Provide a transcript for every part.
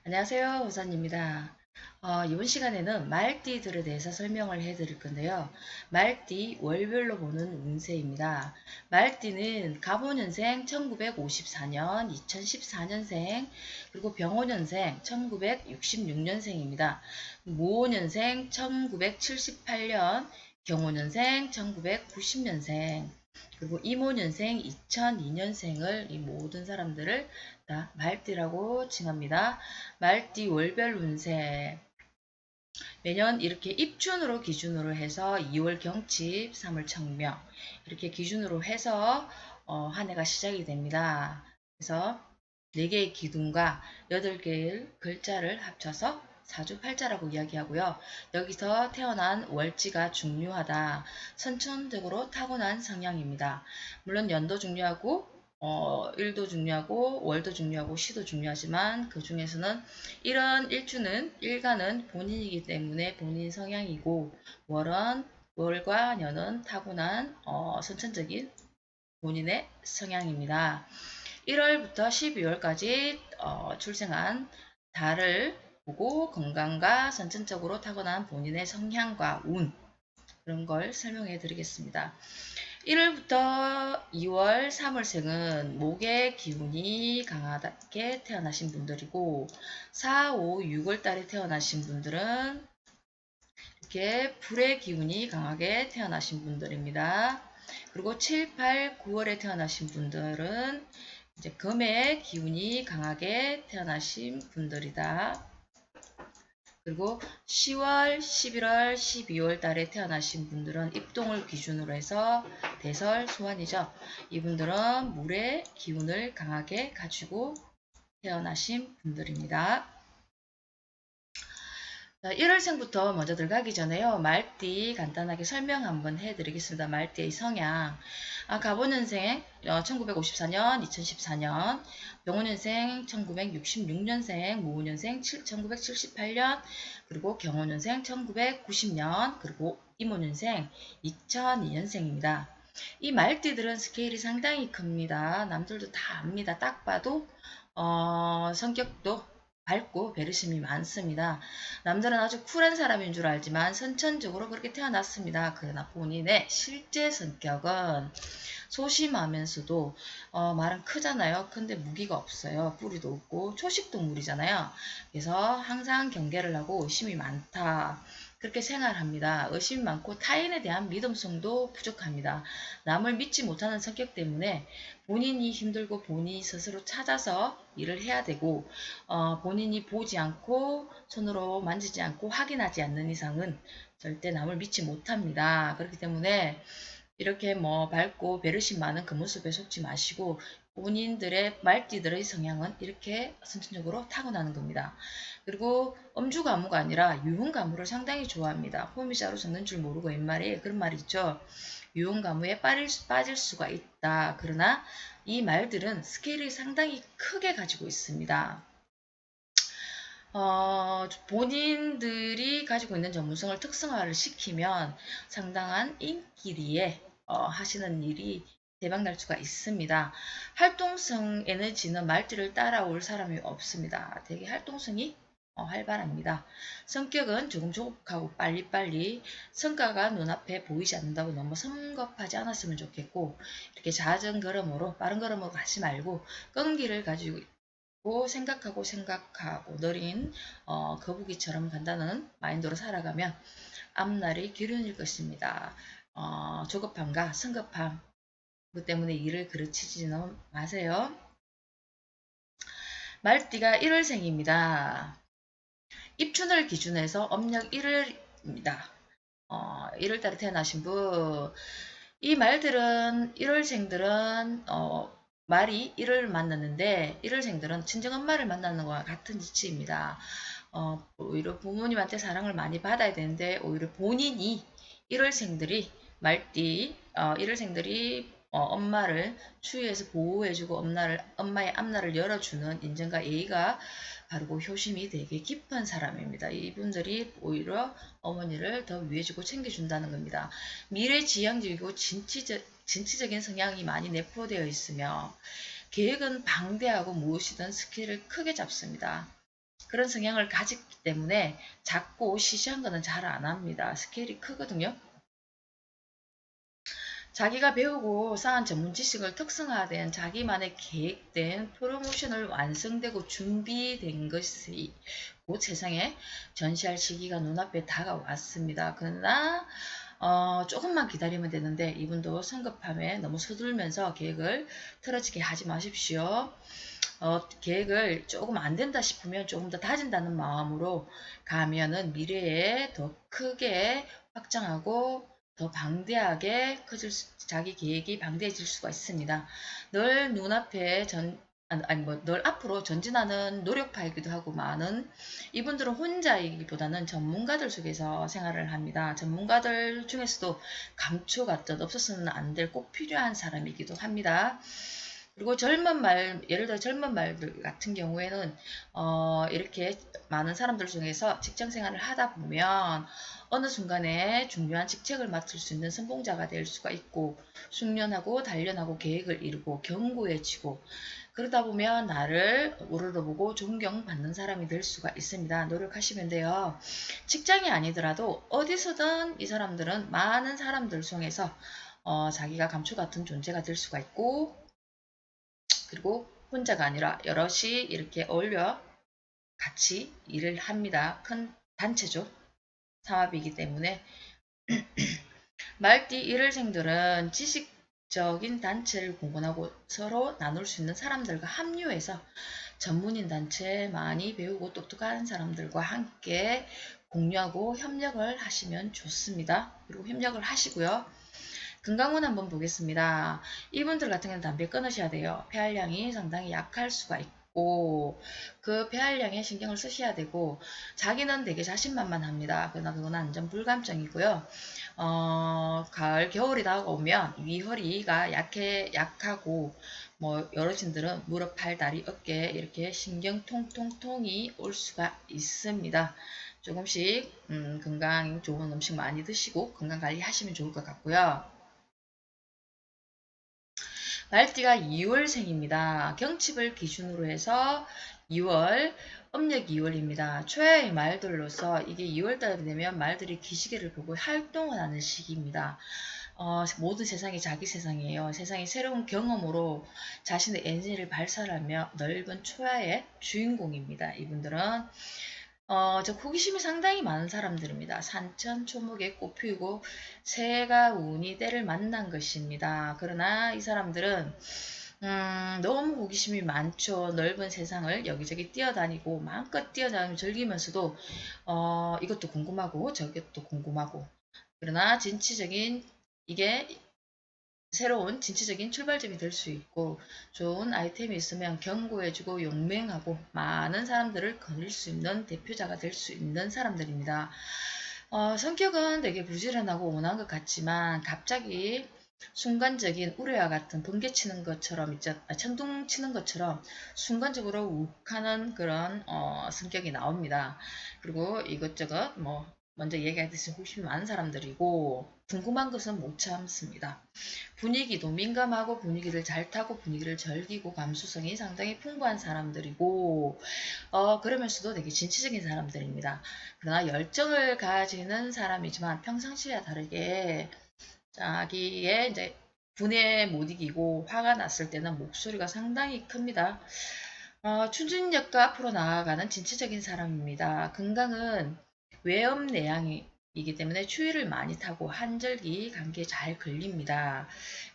안녕하세요, 우선입니다. 이번 시간에는 말띠들에 대해서 설명을 해드릴 건데요. 말띠 월별로 보는 운세입니다. 말띠는 갑오년생 1954년, 2014년생, 그리고 병오년생 1966년생입니다. 모오년생 1978년, 경오년생 1990년생, 그리고 이모년생 2002년생을 이 모든 사람들을 다 말띠라고 칭합니다. 말띠 월별 운세 매년 이렇게 입춘으로 기준으로 해서 2월 경칩, 3월 청명 이렇게 기준으로 해서 한 해가 시작이 됩니다. 그래서 4개의 기둥과 8개의 글자를 합쳐서 사주팔자라고 이야기하고요. 여기서 태어난 월지가 중요하다. 선천적으로 타고난 성향입니다. 물론 연도 중요하고 일도 중요하고 월도 중요하고 시도 중요하지만 그 중에서는 이런 일간은 본인이기 때문에 본인 성향이고 월과 년은 타고난 선천적인 본인의 성향입니다. 1월부터 12월까지 출생한 달을 보고 건강과 선천적으로 타고난 본인의 성향과 운 그런 걸 설명해 드리겠습니다. 1월부터 2월, 3월생은 목의 기운이 강하게 태어나신 분들이고 4, 5, 6월 달에 태어나신 분들은 이렇게 불의 기운이 강하게 태어나신 분들입니다. 그리고 7, 8, 9월에 태어나신 분들은 이제 금의 기운이 강하게 태어나신 분들이다. 그리고 10월, 11월, 12월 달에 태어나신 분들은 입동을 기준으로 해서 대설, 소환이죠. 이분들은 물의 기운을 강하게 가지고 태어나신 분들입니다. 1월생부터 먼저 들어가기 전에요. 말띠 간단하게 설명 한번 해드리겠습니다. 말띠의 성향. 갑오년생 1954년, 2014년, 병오년생 1966년생, 모오년생 1978년, 그리고 경오년생 1990년, 그리고 이모년생 2002년생입니다. 이 말띠들은 스케일이 상당히 큽니다. 남들도 다 압니다. 딱 봐도 성격도 밝고 배려심이 많습니다. 남들은 아주 쿨한 사람인 줄 알지만 선천적으로 그렇게 태어났습니다. 그러나 본인의 실제 성격은 소심하면서도 말은 크잖아요. 근데 무기가 없어요. 뿌리도 없고 초식동물이잖아요. 그래서 항상 경계를 하고 의심이 많다. 그렇게 생활합니다. 의심이 많고 타인에 대한 믿음성도 부족합니다. 남을 믿지 못하는 성격 때문에 본인이 힘들고 본인이 스스로 찾아서 일을 해야 되고 본인이 보지 않고 손으로 만지지 않고 확인하지 않는 이상은 절대 남을 믿지 못합니다. 그렇기 때문에 이렇게 뭐 밝고 배려심 많은 그 모습에 속지 마시고 본인들의 말띠들의 성향은 이렇게 선천적으로 타고나는 겁니다. 그리고 엄주가무가 아니라 유흥가무를 상당히 좋아합니다. 호미자로 적는 줄 모르고 옛말에 그런 말이 있죠. 유흥가무에 빠질 수가 있다. 그러나 이 말들은 스케일을 상당히 크게 가지고 있습니다. 본인들이 가지고 있는 전문성을 특성화를 시키면 상당한 인기리에 하시는 일이 대박날 수가 있습니다. 활동성 에너지는 말띠를 따라올 사람이 없습니다. 되게 활동성이 활발합니다. 성격은 조금 조급하고 빨리빨리 성과가 눈앞에 보이지 않는다고 너무 성급하지 않았으면 좋겠고 이렇게 잦은 걸음으로 빠른 걸음으로 가지 말고 끈기를 가지고 생각하고 느린 거북이처럼 간다는 마인드로 살아가면 앞날이 기운일 것입니다. 조급함과 성급함 그 때문에 일을 그르치지는 마세요. 말띠가 1월생입니다. 입춘을 기준해서 âm 력 1월입니다. 1월달에 태어나신 분. 이 말들은 1월생들은 말이 1월 만났는데 1월생들은 친정엄마를 만나는 것과 같은 이치입니다. 오히려 부모님한테 사랑을 많이 받아야 되는데 오히려 본인이 1월생들이 말띠 1월생들이 엄마를 추위에서 보호해주고 엄마의 앞날을 열어주는 인정과 예의가 바르고 효심이 되게 깊은 사람입니다. 이분들이 오히려 어머니를 더 위해주고 챙겨준다는 겁니다. 미래지향적이고 진취적인 성향이 많이 내포되어 있으며 계획은 방대하고 무엇이든 스킬을 크게 잡습니다. 그런 성향을 가졌기 때문에 작고 시시한 거는 잘 안 합니다. 스케일이 크거든요. 자기가 배우고 쌓은 전문 지식을 특성화된 자기만의 계획된 프로모션을 완성되고 준비된 것이 곧 세상에 전시할 시기가 눈앞에 다가왔습니다. 그러나 조금만 기다리면 되는데 이분도 성급함에 너무 서둘면서 계획을 틀어지게 하지 마십시오. 계획을 조금 안 된다 싶으면 조금 더 다진다는 마음으로 가면은 미래에 더 크게 확장하고 더 방대하게 자기 계획이 방대해질 수가 있습니다. 늘 눈앞에 늘 앞으로 전진하는 노력파이기도 하고 많은 이분들은 혼자이기보다는 전문가들 속에서 생활을 합니다. 전문가들 중에서도 감초 같듯 없어서는 안 될 꼭 필요한 사람이기도 합니다. 그리고 예를 들어 젊은 말들 같은 경우에는, 이렇게 많은 사람들 중에서 직장 생활을 하다 보면 어느 순간에 중요한 직책을 맡을 수 있는 선봉자가 될 수가 있고, 숙련하고 단련하고 계획을 이루고 견고해지고, 그러다 보면 나를 우러러보고 존경받는 사람이 될 수가 있습니다. 노력하시면 돼요. 직장이 아니더라도 어디서든 이 사람들은 많은 사람들 중에서 자기가 감초 같은 존재가 될 수가 있고, 그리고 혼자가 아니라 여럿이 이렇게 어울려 같이 일을 합니다. 큰 단체죠. 사업이기 때문에 말띠 일월생들은 지식적인 단체를 공헌하고 서로 나눌 수 있는 사람들과 합류해서 전문인 단체 많이 배우고 똑똑한 사람들과 함께 공유하고 협력을 하시면 좋습니다. 그리고 협력을 하시고요. 건강운 한번 보겠습니다. 이분들 같은 경우는 담배 끊으셔야 돼요. 폐활량이 상당히 약할 수가 있고 그 폐활량에 신경을 쓰셔야 되고 자기는 되게 자신만만합니다. 그러나 그건 안전 불감증이고요. 가을 겨울이 다가오면 위허리가 약하고 뭐 여러분들은 무릎, 팔, 다리, 어깨 이렇게 신경 통통통이 올 수가 있습니다. 조금씩 건강 좋은 음식 많이 드시고 건강 관리 하시면 좋을 것 같고요. 말띠가 2월생입니다. 경칩을 기준으로 해서 2월, 음력 2월입니다. 초야의 말들로서 이게 2월달이 되면 말들이 기시계를 보고 활동을 하는 시기입니다. 모든 세상이 자기 세상이에요. 세상이 새로운 경험으로 자신의 에너지를 발산하며 넓은 초야의 주인공입니다. 이분들은 호기심이 상당히 많은 사람들입니다. 산천 초목에 꽃 피우고 새가 운이 때를 만난 것입니다. 그러나 이 사람들은 너무 호기심이 많죠. 넓은 세상을 여기저기 뛰어다니고 마음껏 뛰어다니며 즐기면서도 이것도 궁금하고 저것도 궁금하고 그러나 진취적인 이게 새로운 진취적인 출발점이 될 수 있고 좋은 아이템이 있으면 견고해지고 용맹하고 많은 사람들을 거닐 수 있는 대표자가 될 수 있는 사람들입니다. 성격은 되게 부지런하고 온화한 것 같지만 갑자기 순간적인 우려와 같은 번개치는 것처럼 천둥 치는 것처럼 순간적으로 욱하는 그런 성격이 나옵니다. 그리고 이것저것 먼저 얘기하듯이 호기심이 많은 사람들이고 궁금한 것은 못 참습니다. 분위기도 민감하고 분위기를 잘 타고 분위기를 즐기고 감수성이 상당히 풍부한 사람들이고 그러면서도 되게 진취적인 사람들입니다. 그러나 열정을 가지는 사람이지만 평상시와 다르게 자기의 이제 분에 못 이기고 화가 났을 때는 목소리가 상당히 큽니다. 추진력과 앞으로 나아가는 진취적인 사람입니다. 건강은 외염내양이기 때문에 추위를 많이 타고 한절기 감기에 잘 걸립니다.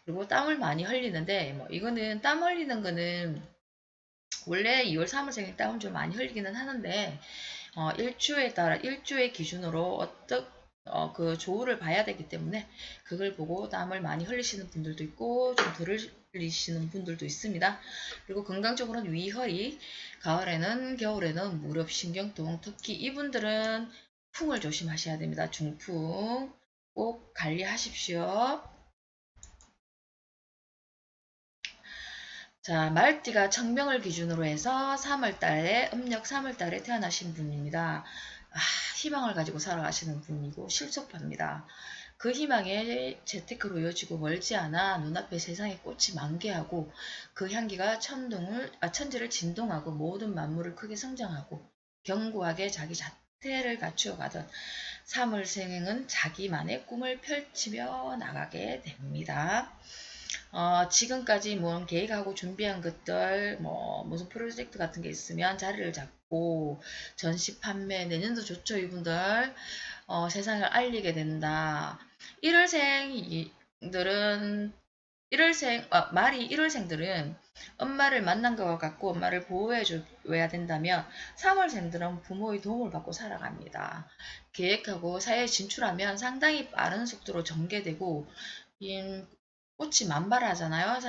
그리고 땀을 많이 흘리는데 이거는 땀 흘리는 거는 원래 2월 3월생에 땀을 좀 많이 흘리기는 하는데 일주에 따라 일주의 기준으로 그 조우를 봐야 되기 때문에 그걸 보고 땀을 많이 흘리시는 분들도 있고 좀 덜 흘리시는 분들도 있습니다. 그리고 건강적으로는 위허리, 가을에는 겨울에는 무릎, 신경통, 특히 이분들은 풍을 조심하셔야 됩니다. 중풍 꼭 관리하십시오. 자, 말띠가 청명을 기준으로 해서 3월달에 음력 3월달에 태어나신 분입니다. 희망을 가지고 살아가시는 분이고 실속파입니다. 그 희망에 재테크로 이어지고 멀지 않아 눈앞에 세상에 꽃이 만개하고 그 향기가 천지를 진동하고 모든 만물을 크게 성장하고 견고하게 자기 자태를 갖추어 가던 사물생은 자기만의 꿈을 펼치며 나가게 됩니다. 지금까지 뭐 계획하고 준비한 것들, 뭐 무슨 프로젝트 같은 게 있으면 자리를 잡고 전시 판매 내년도 좋죠 이분들. 세상을 알리게 된다. 1월생들은 말이 1월생들은 엄마를 만난 것과 같고 엄마를 보호해 줘야 된다면 3월생들은 부모의 도움을 받고 살아갑니다. 계획하고 사회에 진출하면 상당히 빠른 속도로 전개되고 꽃이 만발하잖아요.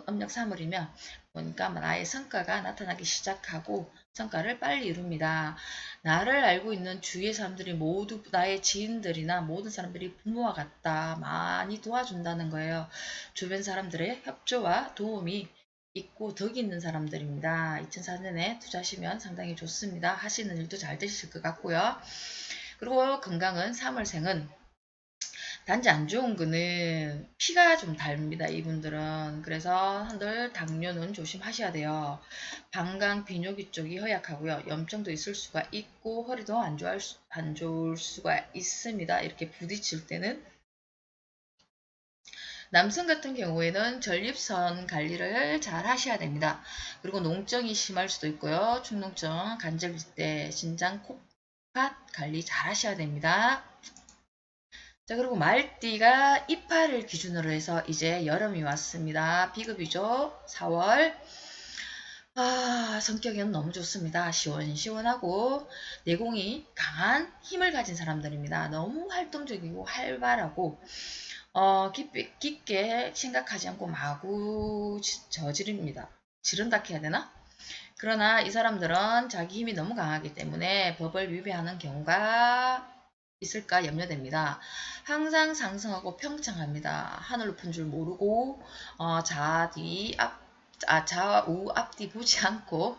음력 3월이면 보니까 나의 성과가 나타나기 시작하고 성과를 빨리 이룹니다. 나를 알고 있는 주위의 사람들이 모두 나의 지인들이나 모든 사람들이 부모와 같다. 많이 도와준다는 거예요. 주변 사람들의 협조와 도움이 있고 덕이 있는 사람들입니다. 2004년에 투자하시면 상당히 좋습니다. 하시는 일도 잘 되실 것 같고요. 그리고 건강은 3월생은 단지 안 좋은 거는 피가 좀 다릅니다. 이분들은. 그래서 한들 당뇨는 조심하셔야 돼요. 방광, 비뇨기 쪽이 허약하고요. 염증도 있을 수가 있고 허리도 안 좋을 수가 있습니다. 이렇게 부딪힐 때는. 남성 같은 경우에는 전립선 관리를 잘 하셔야 됩니다. 그리고 농증이 심할 수도 있고요. 축농증, 간절기 신장, 콧밭 관리 잘 하셔야 됩니다. 자, 그리고 말띠가 이파를 기준으로 해서 이제 여름이 왔습니다. 비급이죠. 4월. 성격은 너무 좋습니다. 시원시원하고 내공이 강한 힘을 가진 사람들입니다. 너무 활동적이고 활발하고 깊게 생각하지 않고 마구 저지릅니다. 지른다 해야 되나? 그러나 이 사람들은 자기 힘이 너무 강하기 때문에 법을 위배하는 경우가 있을까 염려됩니다. 항상 상승하고 평창합니다. 하늘 높은 줄 모르고 좌우 앞뒤 보지 않고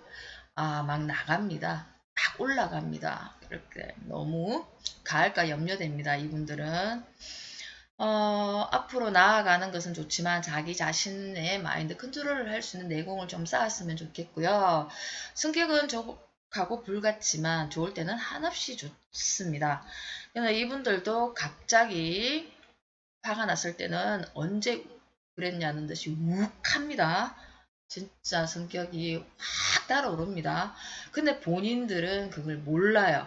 막 나갑니다. 막 올라갑니다. 이렇게 너무 가을까 염려됩니다. 이분들은 앞으로 나아가는 것은 좋지만 자기 자신의 마인드 컨트롤을 할 수 있는 내공을 좀 쌓았으면 좋겠고요. 성격은 가고 불같지만 좋을 때는 한없이 좋습니다. 그러나 이분들도 갑자기 화가 났을 때는 언제 그랬냐는 듯이 욱합니다. 진짜 성격이 확 달아오릅니다. 근데 본인들은 그걸 몰라요.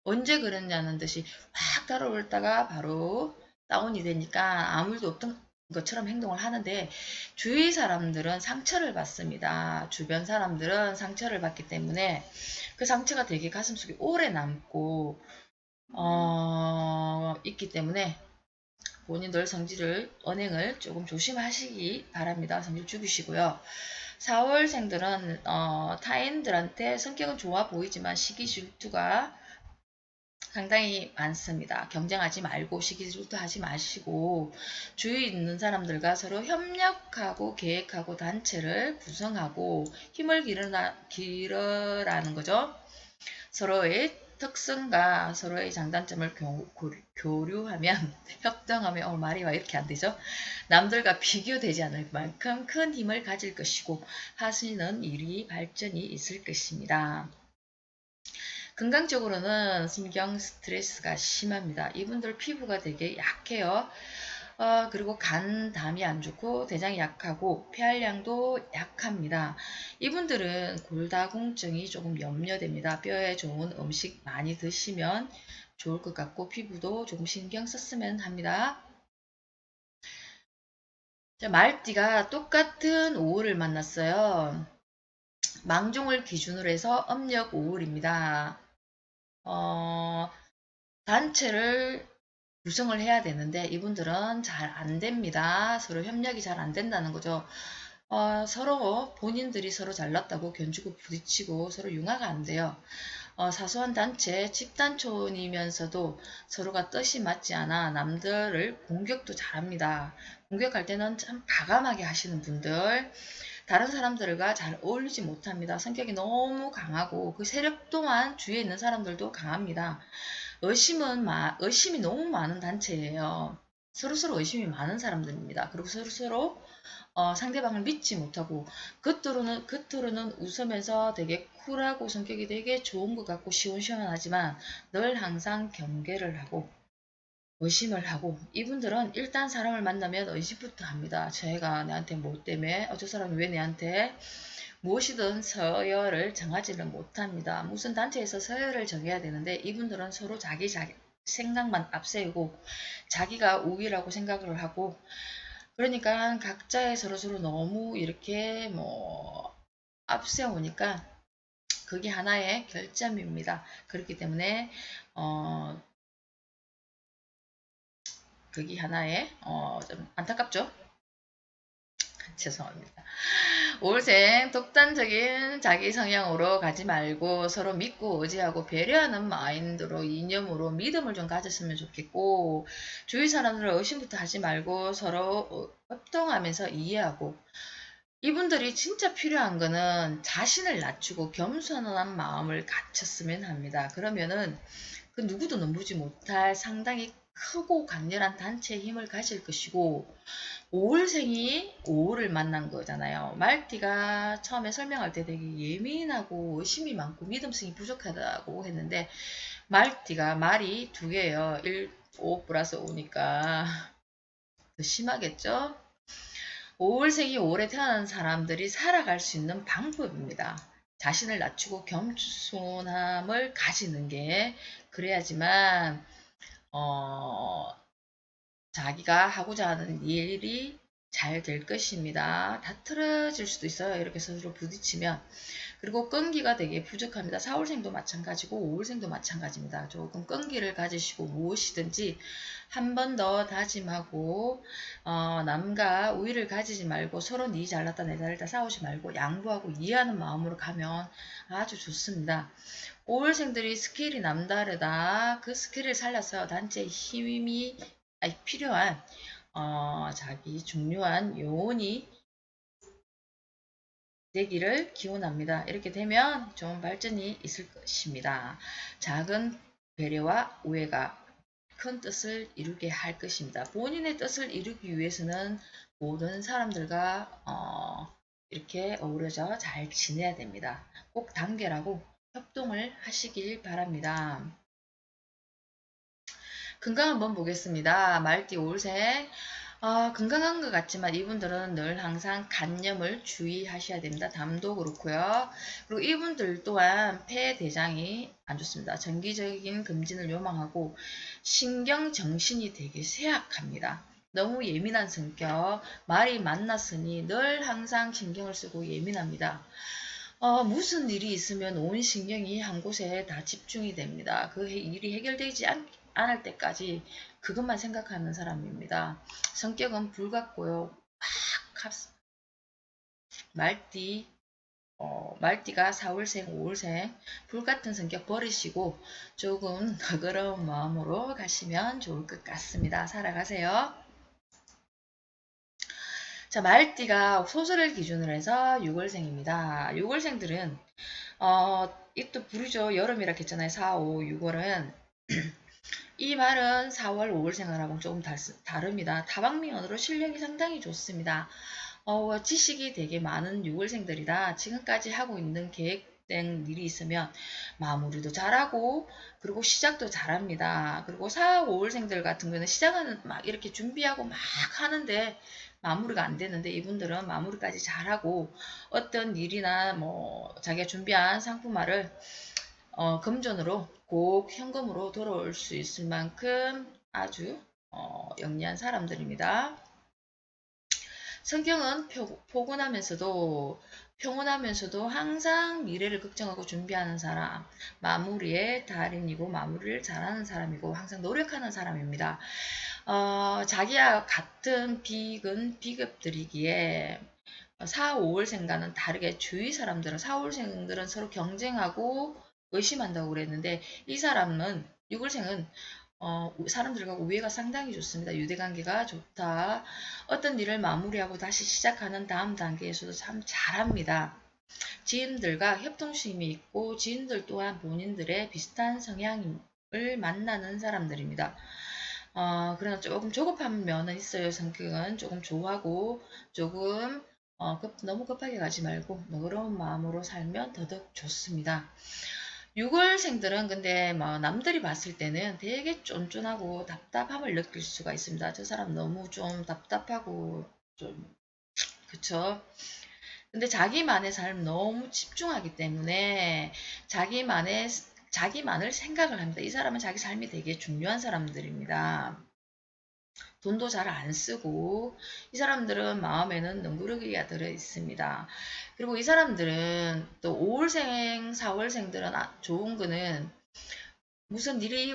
언제 그랬냐는 듯이 확 달아올다가 바로 다운이 되니까 아무 일도 없던 것처럼 행동을 하는데 주위 사람들은 상처를 받습니다. 주변 사람들은 상처를 받기 때문에 그 상처가 되게 가슴속에 오래 남고 있기 때문에 본인들 언행을 조금 조심하시기 바랍니다. 성질 죽이시고요. 4월생들은 타인들한테 성격은 좋아 보이지만 시기 질투가 상당히 많습니다. 경쟁하지 말고 시기 질투하지 마시고 주위에 있는 사람들과 서로 협력하고 계획하고 단체를 구성하고 힘을 기르라는 거죠. 서로의 특성과 서로의 장단점을 교류하면 협동하면 말이 와 이렇게 안 되죠. 남들과 비교되지 않을 만큼 큰 힘을 가질 것이고 하시는 일이 발전이 있을 것입니다. 건강적으로는 신경 스트레스가 심합니다. 이분들 피부가 되게 약해요. 그리고 간, 담이 안 좋고 대장이 약하고 폐활량도 약합니다. 이분들은 골다공증이 조금 염려됩니다. 뼈에 좋은 음식 많이 드시면 좋을 것 같고 피부도 조금 신경 썼으면 합니다. 자, 말띠가 똑같은 5월을 만났어요. 망종을 기준으로 해서 âm 력 5월입니다. 단체를 구성을 해야 되는데 이분들은 잘 안 됩니다. 서로 협력이 잘 안 된다는 거죠. 서로 본인들이 서로 잘났다고 견주고 부딪히고 서로 융화가 안 돼요. 사소한 단체, 집단촌이면서도 서로가 뜻이 맞지 않아 남들을 공격도 잘합니다. 공격할 때는 참 과감하게 하시는 분들, 다른 사람들과 잘 어울리지 못합니다. 성격이 너무 강하고 그 세력 또한 주위에 있는 사람들도 강합니다. 의심이 너무 많은 단체예요. 서로서로 의심이 많은 사람들입니다. 그리고 서로서로 상대방을 믿지 못하고 겉으로는 웃으면서 되게 쿨하고 성격이 되게 좋은 것 같고 시원시원하지만 늘 항상 경계를 하고 의심을 하고 이분들은 일단 사람을 만나면 의심부터 합니다. 쟤가 내한테 뭐 때문에 저 사람이 왜 내한테 무엇이든 서열을 정하지를 못합니다. 무슨 단체에서 서열을 정해야 되는데 이분들은 서로 자기 생각만 앞세우고 자기가 우위라고 생각을 하고 그러니까 각자의 서로서로 너무 이렇게 뭐 앞세우니까 그게 하나의 결점입니다. 그렇기 때문에 그게 하나의 좀 안타깝죠? 죄송합니다. 올생 독단적인 자기 성향으로 가지 말고 서로 믿고 의지하고 배려하는 마인드로 이념으로 믿음을 좀 가졌으면 좋겠고 주위 사람들을 의심부터 하지 말고 서로 협동하면서 이해하고 이분들이 진짜 필요한 거는 자신을 낮추고 겸손한 마음을 갖췄으면 합니다. 그러면은 그 누구도 넘보지 못할 상당히 크고 강렬한 단체의 힘을 가질 것이고 5월생이 5월을 만난 거잖아요. 말띠가 처음에 설명할 때 되게 예민하고 의심이 많고 믿음성이 부족하다고 했는데 말띠가 말이 두 개예요. 1, 5 플러스 5니까 더 심하겠죠? 5월생이 5월에 태어난 사람들이 살아갈 수 있는 방법입니다. 자신을 낮추고 겸손함을 가지는 게 그래야지만 자기가 하고자 하는 일이 잘 될 것입니다. 다 틀어질 수도 있어요. 이렇게 서로 부딪히면. 그리고 끈기가 되게 부족합니다. 4월생도 마찬가지고 5월생도 마찬가지입니다. 조금 끈기를 가지시고 무엇이든지 한 번 더 다짐하고 남과 우위를 가지지 말고 서로 니 잘났다 내 잘났다 싸우지 말고 양보하고 이해하는 마음으로 가면 아주 좋습니다. 5월생들이 스킬이 남다르다. 그 스킬을 살려서 단체의 힘이 필요한 자기 중요한 요원이 되기를 기원합니다. 이렇게 되면 좋은 발전이 있을 것입니다. 작은 배려와 우애가 큰 뜻을 이루게 할 것입니다. 본인의 뜻을 이루기 위해서는 모든 사람들과 이렇게 어우러져 잘 지내야 됩니다. 꼭 단결하고 협동을 하시길 바랍니다. 건강 한번 보겠습니다. 말띠 올생 건강한 것 같지만 이분들은 늘 항상 간염을 주의하셔야 됩니다. 담도 그렇고요. 그리고 이분들 또한 폐 대장이 안 좋습니다. 정기적인 검진을 요망하고 신경 정신이 되게 쇠약합니다. 너무 예민한 성격, 말이 많았으니 늘 항상 신경을 쓰고 예민합니다. 무슨 일이 있으면 온 신경이 한 곳에 다 집중이 됩니다. 그 일이 해결되지 않을 때까지 그것만 생각하는 사람입니다. 성격은 불같고요. 말띠, 말띠가 4월생, 5월생, 불같은 성격 버리시고 조금 너그러운 마음으로 가시면 좋을 것 같습니다. 살아가세요. 자, 말띠가 소설을 기준으로 해서 6월생입니다. 6월생들은 이 또 부르죠. 여름이라 했잖아요. 4, 5, 6월은 이 말은 4월, 5월 생활하고 조금 다릅니다. 다방면으로 실력이 상당히 좋습니다. 지식이 되게 많은 6월생들이라 지금까지 하고 있는 계획된 일이 있으면 마무리도 잘하고 그리고 시작도 잘합니다. 그리고 4, 5월생들 같은 경우는 시작은 막 이렇게 준비하고 막 하는데 마무리가 안 되는데 이분들은 마무리까지 잘하고 어떤 일이나 뭐 자기가 준비한 상품화를 금전으로 꼭 현금으로 돌아올 수 있을 만큼 아주 영리한 사람들입니다. 성격은 포근하면서도 평온하면서도 항상 미래를 걱정하고 준비하는 사람, 마무리의 달인이고 마무리를 잘하는 사람이고 항상 노력하는 사람입니다. 자기와 같은 빅은 비급들이기에 4, 5월생과는 다르게 주위 사람들은 4, 5월생들은 서로 경쟁하고 의심한다고 그랬는데 이 사람은 6월생은 사람들과 우애가 상당히 좋습니다. 유대관계가 좋다. 어떤 일을 마무리하고 다시 시작하는 다음 단계에서도 참 잘합니다. 지인들과 협동심이 있고 지인들 또한 본인들의 비슷한 성향을 만나는 사람들입니다. 그러나 조금 조급한 면은 있어요. 성격은 조금 조하고 조금 너무 급하게 가지 말고 너그러운 마음으로 살면 더더욱 좋습니다. 6월생들은 근데 뭐 남들이 봤을 때는 되게 쫀쫀하고 답답함을 느낄 수가 있습니다. 저 사람 너무 좀 답답하고 좀 그쵸? 근데 자기만의 삶 너무 집중하기 때문에 자기만을 생각을 합니다. 이 사람은 자기 삶이 되게 중요한 사람들입니다. 돈도 잘 안 쓰고 이 사람들은 마음에는 능구르기가 들어 있습니다. 그리고 이 사람들은 또 5월생, 4월생들은 좋은 거는 무슨 일이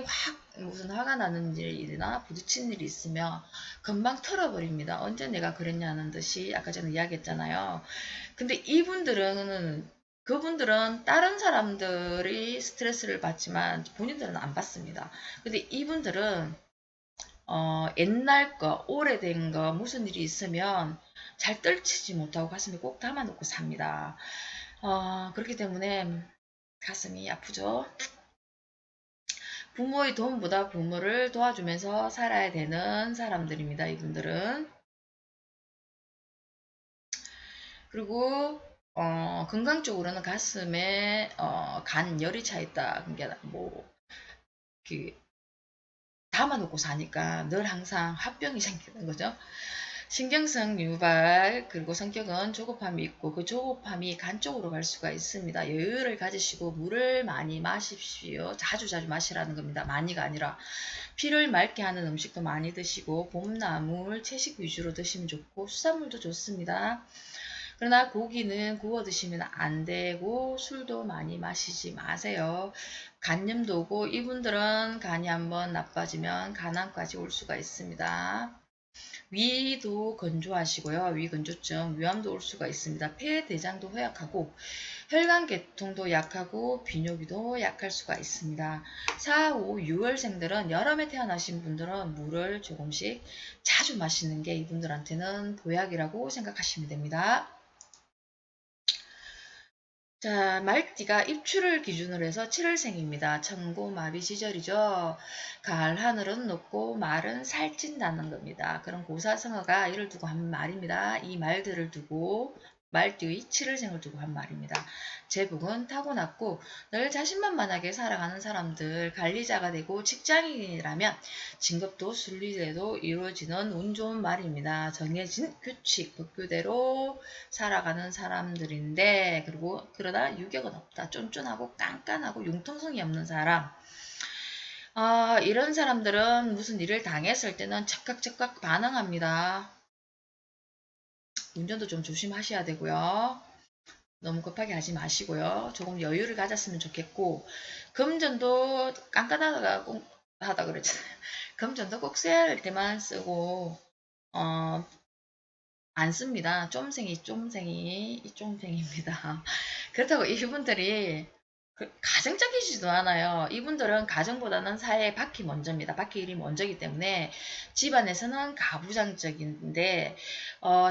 무슨 화가 나는 일이나 부딪힌 일이 있으면 금방 털어버립니다. 언제 내가 그랬냐는 듯이 아까 전에 이야기했잖아요. 근데 그분들은 다른 사람들이 스트레스를 받지만 본인들은 안 받습니다. 근데 이분들은 옛날 거, 오래된 거, 무슨 일이 있으면 잘 떨치지 못하고 가슴에 꼭 담아놓고 삽니다. 그렇기 때문에 가슴이 아프죠. 부모의 돈보다 부모를 도와주면서 살아야 되는 사람들입니다. 이분들은. 그리고 건강적으로는 가슴에 간 열이 차 있다. 그러니까 뭐 그 담아놓고 사니까 늘 항상 화병이 생기는 거죠. 신경성 유발 그리고 성격은 조급함이 있고 그 조급함이 간 쪽으로 갈 수가 있습니다. 여유를 가지시고 물을 많이 마십시오. 자주 마시라는 겁니다. 많이가 아니라 피를 맑게 하는 음식도 많이 드시고 봄나물, 채식 위주로 드시면 좋고 수산물도 좋습니다. 그러나 고기는 구워 드시면 안 되고 술도 많이 마시지 마세요. 간염도 오고 이분들은 간이 한번 나빠지면 간암까지 올 수가 있습니다. 위도 건조하시고요. 위건조증, 위암도 올 수가 있습니다. 폐, 대장도 허약하고 혈관계통도 약하고 비뇨기도 약할 수가 있습니다. 4, 5, 6월생들은 여름에 태어나신 분들은 물을 조금씩 자주 마시는 게 이분들한테는 보약이라고 생각하시면 됩니다. 자, 말띠가 입추를 기준으로 해서 7월생입니다. 천고마비 시절이죠. 가을 하늘은 높고 말은 살찐다는 겁니다. 그런 고사성어가 이를 두고 한 말입니다. 이 말들을 두고 말띠의 7월생을 두고 한 말입니다. 제복은 타고났고 늘 자신만만하게 살아가는 사람들, 관리자가 되고 직장인이라면 진급도 순리대로 이루어지는 운 좋은 말입니다. 정해진 규칙, 법규대로 살아가는 사람들인데 그러나 유격은 없다. 쫀쫀하고 깐깐하고 융통성이 없는 사람. 이런 사람들은 무슨 일을 당했을 때는 즉각 반응합니다. 운전도 좀 조심하셔야 되고요. 너무 급하게 하지 마시고요. 조금 여유를 가졌으면 좋겠고 금전도 깐깐하다가 꼭 하다 그랬잖아요. 금전도 꼭 써야 할 때만 쓰고 안 씁니다. 쫌생입니다. 그렇다고 이분들이 가정적이지도 않아요. 이분들은 가정보다는 사회 밖이 먼저입니다. 밖의 일이 먼저이기 때문에 집안에서는 가부장적인데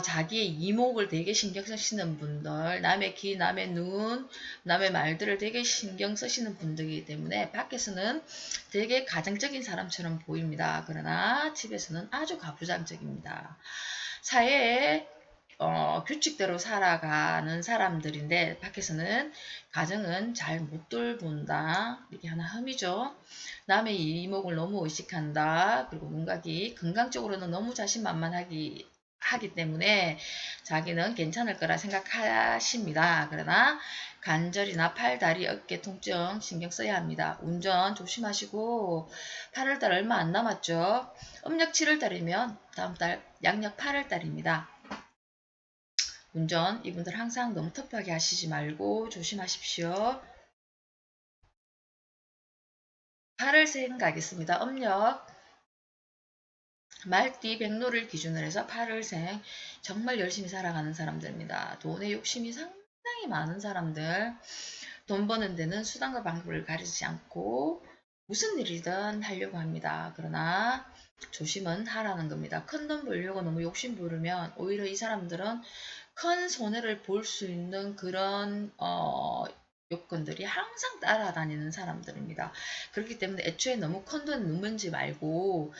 자기의 이목을 되게 신경 쓰시는 분들, 남의 귀, 남의 눈, 남의 말들을 되게 신경 쓰시는 분들이기 때문에 밖에서는 되게 가정적인 사람처럼 보입니다. 그러나 집에서는 아주 가부장적입니다. 사회에 규칙대로 살아가는 사람들인데 밖에서는 가정은 잘 못 돌본다. 이게 하나 흠이죠. 남의 이목을 너무 의식한다. 그리고 문각이 건강적으로는 너무 하기 때문에 자기는 괜찮을 거라 생각하십니다. 그러나 관절이나 팔, 다리, 어깨 통증 신경 써야 합니다. 운전 조심하시고 8월달 얼마 안 남았죠. 음력 7월달이면 다음 달 양력 8월달입니다. 운전 이분들 항상 너무 터프하게 하시지 말고 조심하십시오. 8월생 가겠습니다. 음력 말띠 백로를 기준으로 해서 8월생 정말 열심히 살아가는 사람들입니다. 돈에 욕심이 상당히 많은 사람들, 돈 버는 데는 수단과 방법을 가리지 않고 무슨 일이든 하려고 합니다. 그러나 조심은 하라는 겁니다. 큰 돈 벌려고 너무 욕심 부르면 오히려 이 사람들은 큰 손해를 볼 수 있는 그런 요건들이 항상 따라다니는 사람들입니다. 그렇기 때문에 애초에 너무 큰 돈 넣는지 말고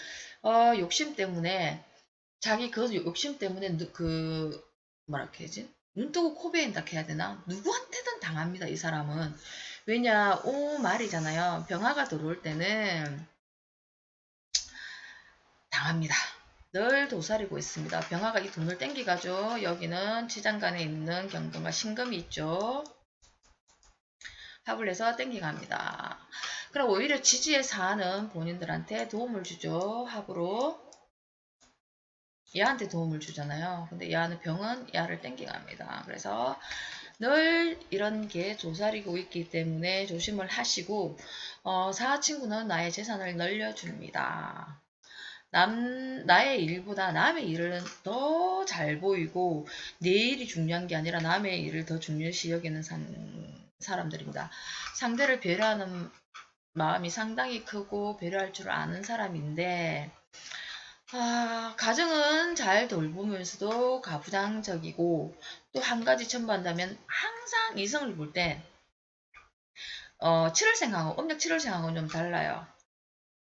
욕심 때문에 자기 그 욕심 때문에 뭐라 해야지? 눈 뜨고 코 베인다 해야 되나? 누구한테든 당합니다, 이 사람은. 왜냐, 말이잖아요. 병화가 들어올 때는 당합니다. 늘 도사리고 있습니다. 병화가 이 돈을 땡기가죠. 여기는 지장간에 있는 경금과 신금이 있죠. 합을 해서 땡겨갑니다. 그럼 오히려 지지에 사는 본인들한테 도움을 주죠. 합으로. 얘한테 도움을 주잖아요. 근데 얘는 병은 얘를 땡겨갑니다. 그래서 늘 이런 게 도사리고 있기 때문에 조심을 하시고 사친구는 나의 재산을 늘려줍니다. 나의 일보다 남의 일은 더 잘 보이고 내 일이 중요한 게 아니라 남의 일을 더 중요시 여기는 사람들입니다. 상대를 배려하는 마음이 상당히 크고 배려할 줄 아는 사람인데 가정은 잘 돌보면서도 가부장적이고 또 한 가지 첨부한다면 항상 이성을 볼 때 7월생하고 음력 7월생하고는 좀 달라요.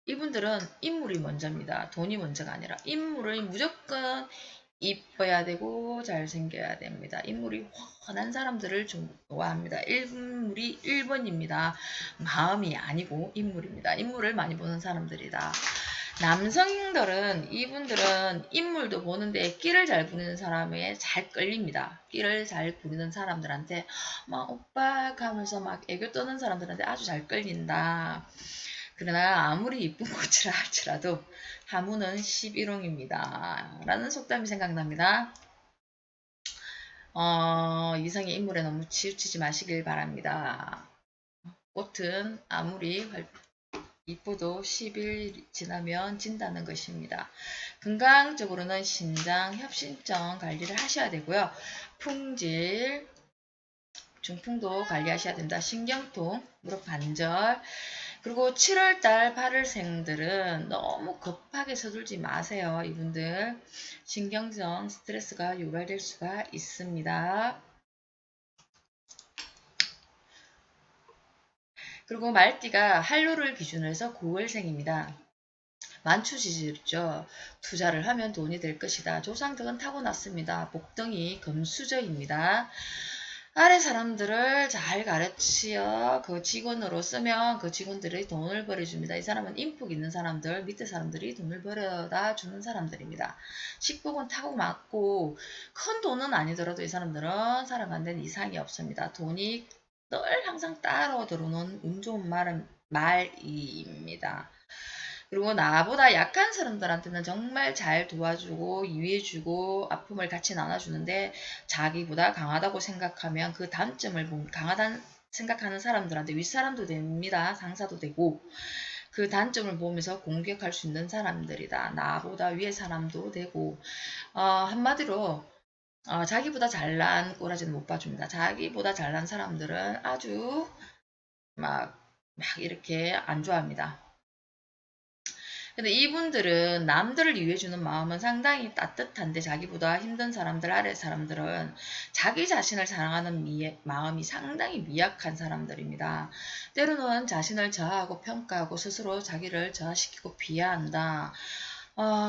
이분들은 인물이 먼저입니다. 돈이 먼저가 아니라 인물을 무조건 이뻐야 되고 잘생겨야 됩니다. 인물이 훤한 사람들을 좋아합니다. 인물이 1번입니다. 마음이 아니고 인물입니다. 인물을 많이 보는 사람들이다. 남성들은 이분들은 인물도 보는데 끼를 잘 부리는 사람에 잘 끌립니다. 끼를 잘 부리는 사람들한테 막 오빠 하면서 막 애교 떠는 사람들한테 아주 잘 끌린다. 그러나 아무리 이쁜 꽃이라 할지라도 하무는 11홍입니다. 라는 속담이 생각납니다. 이성의 인물에 너무 치우치지 마시길 바랍니다. 꽃은 아무리 이뻐도 10일 지나면 진다는 것입니다. 건강적으로는 신장, 협신증 관리를 하셔야 되고요. 풍질, 중풍도 관리하셔야 된다. 신경통, 무릎 관절, 그리고 7월달 8월생들은 너무 급하게 서둘지 마세요. 이분들 신경성 스트레스가 유발될 수가 있습니다. 그리고 말띠가 한로를 기준으로 해서 9월생입니다. 만추지지죠. 투자를 하면 돈이 될 것이다. 조상덕은 타고났습니다. 복덩이 금수저입니다. 아래 사람들을 잘 가르치어 그 직원으로 쓰면 그 직원들이 돈을 벌어줍니다. 이 사람은 인복 있는 사람들, 밑에 사람들이 돈을 벌어다 주는 사람들입니다. 식복은 타고났고 큰 돈은 아니더라도 이 사람들은 살아가는 데는 이상이 없습니다. 돈이 늘 항상 따로 들어오는 운 좋은 말입니다. 그리고 나보다 약한 사람들한테는 정말 잘 도와주고 이해해주고 아픔을 같이 나눠주는데 자기보다 강하다고 생각하면 그 단점을 강하다는 생각하는 사람들한테 윗사람도 됩니다. 상사도 되고 그 단점을 보면서 공격할 수 있는 사람들이다. 나보다 위에 사람도 되고 한마디로 자기보다 잘난 꼬라지는 못 봐줍니다. 자기보다 잘난 사람들은 아주 막 이렇게 안 좋아합니다. 근데 이분들은 남들을 이해해주는 마음은 상당히 따뜻한데 자기보다 힘든 사람들, 아래 사람들은 자기 자신을 사랑하는 마음이 상당히 미약한 사람들입니다. 때로는 자신을 저하하고 평가하고 스스로 자기를 저하시키고 비하한다.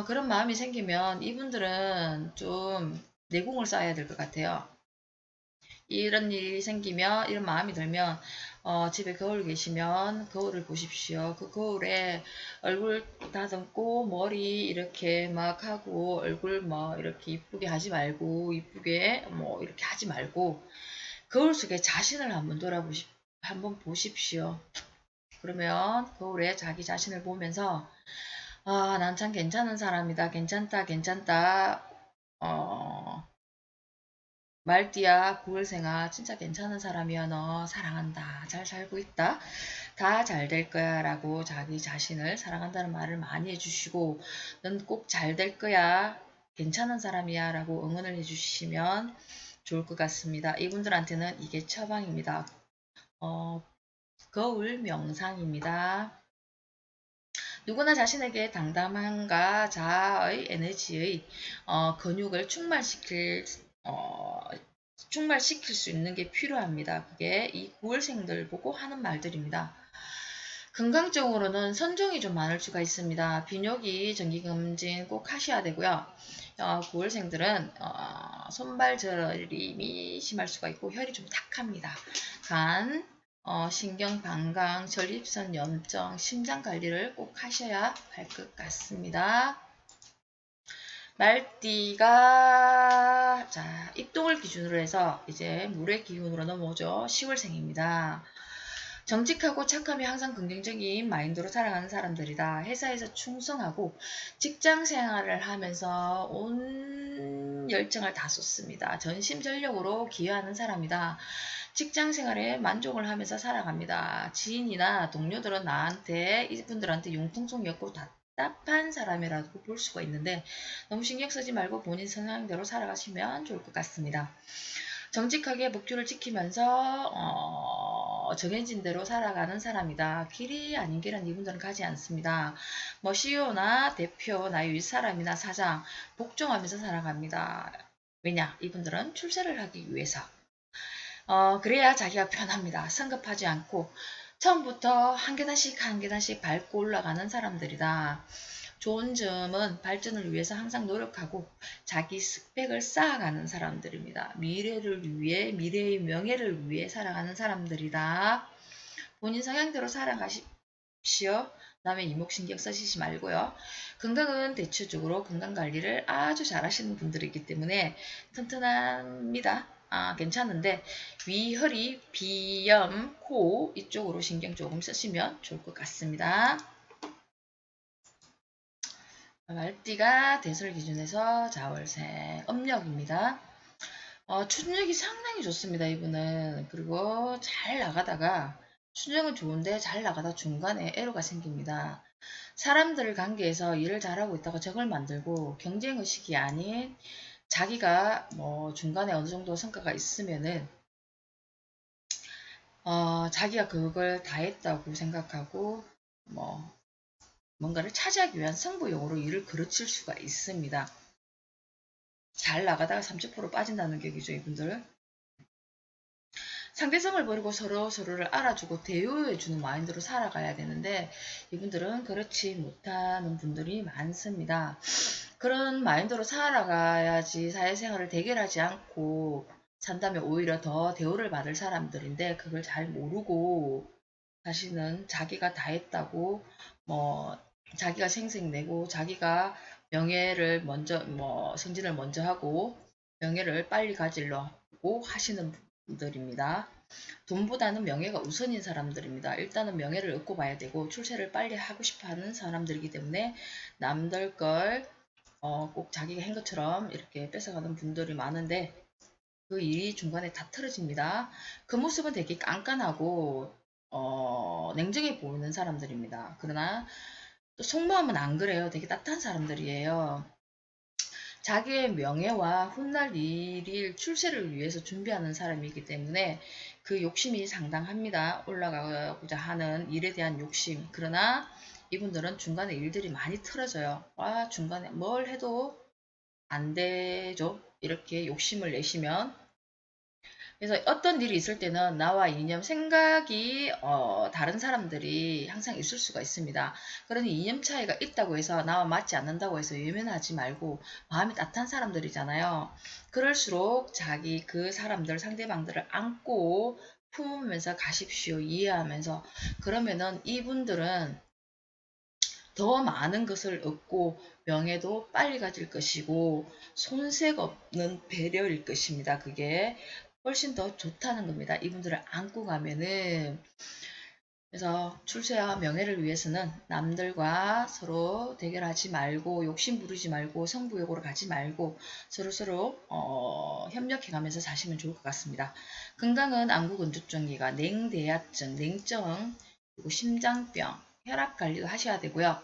그런 마음이 생기면 이분들은 좀 내공을 쌓아야 될 것 같아요. 이런 일이 생기면 이런 마음이 들면 집에 거울 계시면 거울을 보십시오. 그 거울에 얼굴 다듬고 머리 이렇게 막 하고 얼굴 뭐 이렇게 이쁘게 하지 말고 이쁘게 뭐 이렇게 하지 말고 거울 속에 자신을 한번 보십시오. 그러면 거울에 자기 자신을 보면서 난 참 괜찮은 사람이다. 괜찮다. 괜찮다. 말띠야, 9월생아, 진짜 괜찮은 사람이야. 너 사랑한다. 잘 살고 있다. 다 잘 될 거야. 라고 자기 자신을 사랑한다는 말을 많이 해주시고, 넌 꼭 잘 될 거야. 괜찮은 사람이야. 라고 응원을 해주시면 좋을 것 같습니다. 이분들한테는 이게 처방입니다. 거울 명상입니다. 누구나 자신에게 당당함과 자아의 에너지의 근육을 충만시킬 수 있는 게 필요합니다. 그게 이 9월생들 보고 하는 말들입니다. 건강적으로는 선종이 좀 많을 수가 있습니다. 비뇨기 정기검진 꼭 하셔야 되고요. 9월생들은 손발 저림이 심할 수가 있고 혈이 좀 탁합니다. 간, 신경, 방광, 전립선 염증, 심장 관리를 꼭 하셔야 할 것 같습니다. 말띠가 자 입동을 기준으로 해서 이제 물의 기운으로 넘어오죠. 10월생입니다. 정직하고 착함이 항상 긍정적인 마인드로 살아가는 사람들이다. 회사에서 충성하고 직장 생활을 하면서 온 열정을 다 쏟습니다. 전심전력으로 기여하는 사람이다. 직장 생활에 만족을 하면서 살아갑니다. 지인이나 동료들은 나한테 이분들한테 융통성이 없고 답답한 사람이라고 볼 수가 있는데 너무 신경 쓰지 말고 본인 성향대로 살아가시면 좋을 것 같습니다. 정직하게 목표를 지키면서 정해진 대로 살아가는 사람이다. 길이 아닌 길은 이분들은 가지 않습니다. 뭐 CEO나 대표나 윗사람이나 사장 복종하면서 살아갑니다. 왜냐? 이분들은 출세를 하기 위해서. 그래야 자기가 편합니다. 성급하지 않고 처음부터 한 계단씩 한 계단씩 밟고 올라가는 사람들이다. 좋은 점은 발전을 위해서 항상 노력하고 자기 스펙을 쌓아가는 사람들입니다. 미래를 위해, 미래의 명예를 위해 살아가는 사람들이다. 본인 성향대로 살아가십시오. 남의 이목 신경 쓰시지 말고요. 건강은 대체적으로 건강관리를 아주 잘하시는 분들이기 때문에 튼튼합니다. 괜찮은데 위, 허리, 비염, 코 이쪽으로 신경 조금 쓰시면 좋을 것 같습니다. 말띠가 대설 기준에서 자월생 음력입니다. 춘력이 상당히 좋습니다. 이분은. 그리고 잘 나가다가 춘력은 좋은데 잘 나가다 중간에 애로가 생깁니다. 사람들 관계에서 일을 잘하고 있다가 적을 만들고 경쟁의식이 아닌 자기가 뭐 중간에 어느 정도 성과가 있으면은 자기가 그걸 다 했다고 생각하고 뭐 뭔가를 차지하기 위한 승부욕으로 일을 그르칠 수가 있습니다. 잘 나가다가 30% 빠진다는 격이죠, 이분들. 상대성을 버리고 서로를 알아주고 대우해주는 마인드로 살아가야 되는데 이분들은 그렇지 못하는 분들이 많습니다. 그런 마인드로 살아가야지 사회생활을 대결하지 않고 산다면 오히려 더 대우를 받을 사람들인데 그걸 잘 모르고 자신은 자기가 다 했다고 뭐 자기가 생색내고 자기가 명예를 먼저 뭐 승진을 먼저 하고 명예를 빨리 가지려고 하시는 분들입니다. 돈보다는 명예가 우선인 사람들입니다. 일단은 명예를 얻고 봐야 되고 출세를 빨리 하고 싶어 하는 사람들이기 때문에 남들 걸 꼭 자기가 한 것처럼 이렇게 뺏어가는 분들이 많은데 그 일이 중간에 다 틀어집니다. 그 모습은 되게 깐깐하고 냉정해 보이는 사람들입니다. 그러나 또 속마음은 안 그래요. 되게 따뜻한 사람들이에요. 자기의 명예와 훗날 일일 출세를 위해서 준비하는 사람이기 때문에 그 욕심이 상당합니다. 올라가고자 하는 일에 대한 욕심. 그러나 이분들은 중간에 일들이 많이 틀어져요. 중간에 뭘 해도 안 되죠. 이렇게 욕심을 내시면 그래서 어떤 일이 있을 때는 나와 이념, 생각이 다른 사람들이 항상 있을 수가 있습니다. 그러니 이념 차이가 있다고 해서 나와 맞지 않는다고 해서 외면하지 말고 마음이 따뜻한 사람들이잖아요. 그럴수록 자기 그 사람들, 상대방들을 안고 품으면서 가십시오. 이해하면서. 그러면은 이분들은 더 많은 것을 얻고 명예도 빨리 가질 것이고 손색 없는 배려일 것입니다. 그게 훨씬 더 좋다는 겁니다. 이분들을 안고 가면은 그래서 출세와 명예를 위해서는 남들과 서로 대결하지 말고 욕심 부리지 말고 성부욕으로 가지 말고 서로서로 협력해 가면서 사시면 좋을 것 같습니다. 건강은 안구건조증기가 냉대야증, 냉증, 그리고 심장병, 혈압관리도 하셔야 되고요.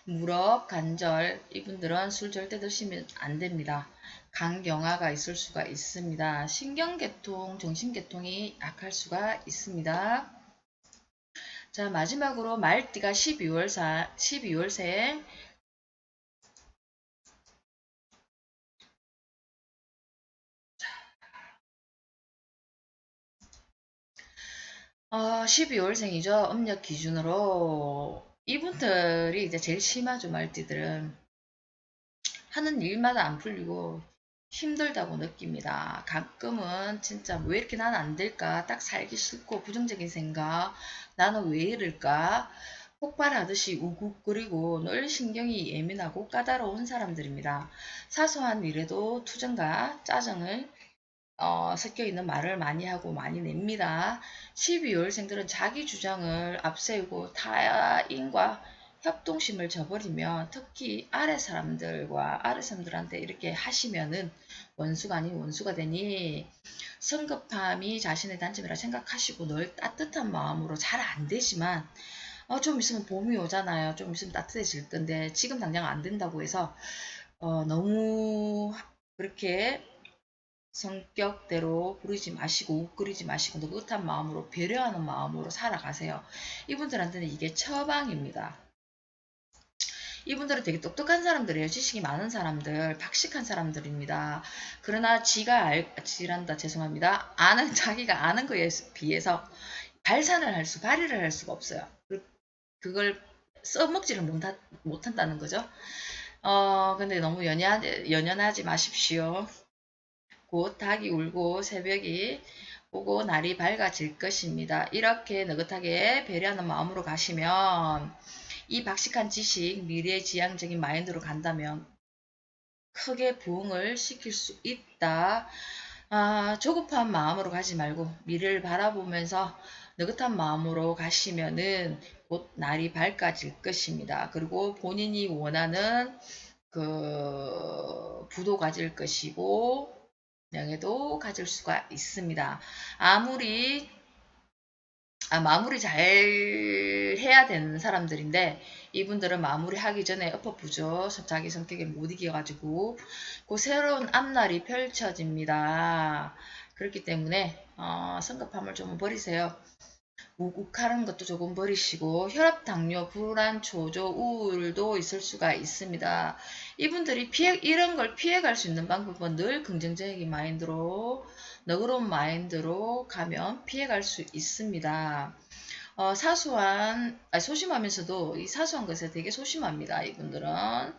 무릎, 관절 이분들은 술 절대 드시면 안 됩니다. 강경화가 있을 수가 있습니다. 신경계통, 정신계통이 약할 수가 있습니다. 자, 마지막으로 말띠가 12월생. 12월생이죠. 음력 기준으로. 이분들이 이제 제일 심하죠, 말띠들은. 하는 일마다 안 풀리고 힘들다고 느낍니다. 가끔은 진짜 왜 이렇게 나는 안 될까? 딱 살기 싫고 부정적인 생각, 나는 왜 이럴까? 폭발하듯이 우국거리고 늘 신경이 예민하고 까다로운 사람들입니다. 사소한 일에도 투정과 짜증을 섞여 있는 말을 많이 하고 많이 냅니다. 12월생들은 자기 주장을 앞세우고 타인과 협동심을 저버리면 특히 아래 사람들한테 이렇게 하시면은 원수가 아닌 원수가 되니 성급함이 자신의 단점이라 생각하시고 늘 따뜻한 마음으로 잘 안 되지만 좀 있으면 봄이 오잖아요. 좀 있으면 따뜻해질 건데 지금 당장 안 된다고 해서 너무 그렇게 성격대로 부리지 마시고 욱거리지 마시고 느긋한 마음으로 배려하는 마음으로 살아가세요. 이분들한테는 이게 처방입니다. 이분들은 되게 똑똑한 사람들이에요. 지식이 많은 사람들, 박식한 사람들입니다. 그러나 지란다, 죄송합니다. 자기가 아는 거에 비해서 발휘를 할 수가 없어요. 그걸 써먹지를 못한다는 거죠. 근데 너무 연연하지 마십시오. 곧 닭이 울고 새벽이 오고 날이 밝아질 것입니다. 이렇게 느긋하게 배려하는 마음으로 가시면 이 박식한 지식, 미래지향적인 마인드로 간다면 크게 부흥을 시킬 수 있다. 조급한 마음으로 가지 말고 미래를 바라보면서 느긋한 마음으로 가시면은 곧 날이 밝아질 것입니다. 그리고 본인이 원하는 그 부도 가질 것이고 명예도 가질 수가 있습니다. 마무리 잘 해야 되는 사람들인데 이분들은 마무리하기 전에 엎어부죠. 자기 성격에 못 이겨가지고 그 새로운 앞날이 펼쳐집니다. 그렇기 때문에 성급함을 좀 버리세요. 욱욱하는 것도 조금 버리시고 혈압, 당뇨, 불안, 초조, 우울도 있을 수가 있습니다. 이분들이 이런 걸 피해갈 수 있는 방법은 늘 긍정적인 마인드로 너그러운 마인드로 가면 피해갈 수 있습니다. 소심하면서도 이 사소한 것에 되게 소심합니다. 이분들은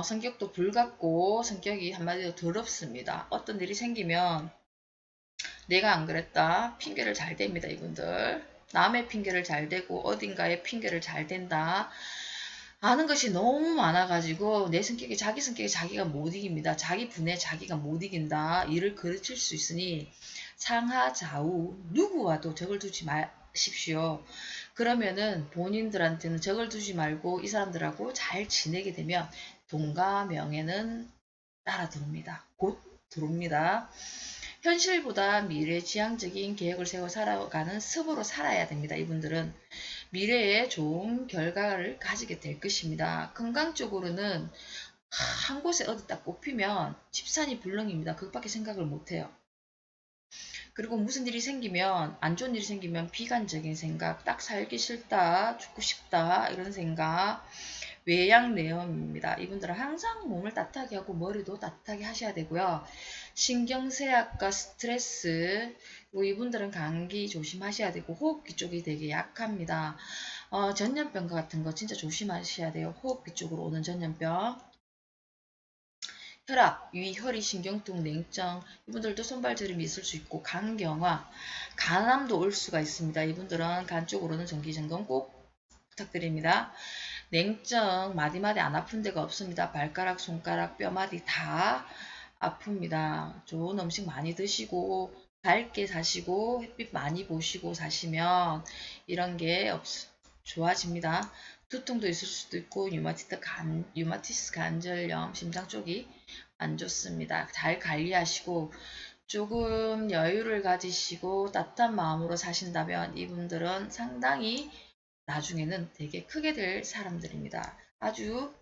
성격도 불같고 성격이 한마디로 더럽습니다. 어떤 일이 생기면 내가 안 그랬다. 핑계를 잘 댑니다. 이분들. 남의 핑계를 잘 대고 어딘가에 핑계를 잘 댄다. 아는 것이 너무 많아가지고 자기 성격에 자기가 못 이깁니다. 자기 분에 자기가 못 이긴다. 이를 그르칠 수 있으니 상하 좌우 누구와도 적을 두지 마십시오. 그러면은 본인들한테는 적을 두지 말고 이 사람들하고 잘 지내게 되면 돈과 명예는 따라 들어옵니다. 곧 들어옵니다. 현실보다 미래지향적인 계획을 세워 살아가는 습으로 살아야 됩니다. 이분들은 미래에 좋은 결과를 가지게 될 것입니다. 건강적으로는 한 곳에 어디 딱 꼽히면 집산이 불능입니다. 그것밖에 생각을 못해요. 그리고 무슨 일이 생기면 안 좋은 일이 생기면 비관적인 생각, 딱 살기 싫다, 죽고 싶다 이런 생각, 외양내염입니다. 이분들은 항상 몸을 따뜻하게 하고 머리도 따뜻하게 하셔야 되고요. 신경쇠약과 스트레스, 그리고 이분들은 감기 조심하셔야 되고 호흡기 쪽이 되게 약합니다. 전염병 같은 거 진짜 조심하셔야 돼요. 호흡기 쪽으로 오는 전염병. 혈압, 위, 허리, 신경통, 냉증, 이분들도 손발저림이 있을 수 있고 간경화, 간암도 올 수가 있습니다. 이분들은 간 쪽으로는 정기점검 꼭 부탁드립니다. 냉증, 마디마디 안 아픈 데가 없습니다. 발가락, 손가락, 뼈마디 다 아픕니다. 좋은 음식 많이 드시고 밝게 사시고 햇빛 많이 보시고 사시면 이런 게 좋아집니다. 두통도 있을 수도 있고 유마티스 관절염, 심장 쪽이 안 좋습니다. 잘 관리하시고 조금 여유를 가지시고 따뜻한 마음으로 사신다면 이분들은 상당히 나중에는 되게 크게 될 사람들입니다. 아주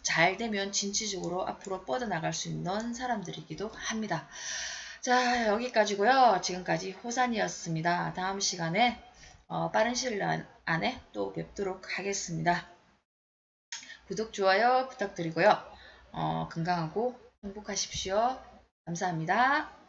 잘 되면 진취적으로 앞으로 뻗어나갈 수 있는 사람들이기도 합니다. 자, 여기까지고요. 지금까지 호산이었습니다. 다음 시간에 빠른 시일 안에 또 뵙도록 하겠습니다. 구독, 좋아요 부탁드리고요. 건강하고 행복하십시오. 감사합니다.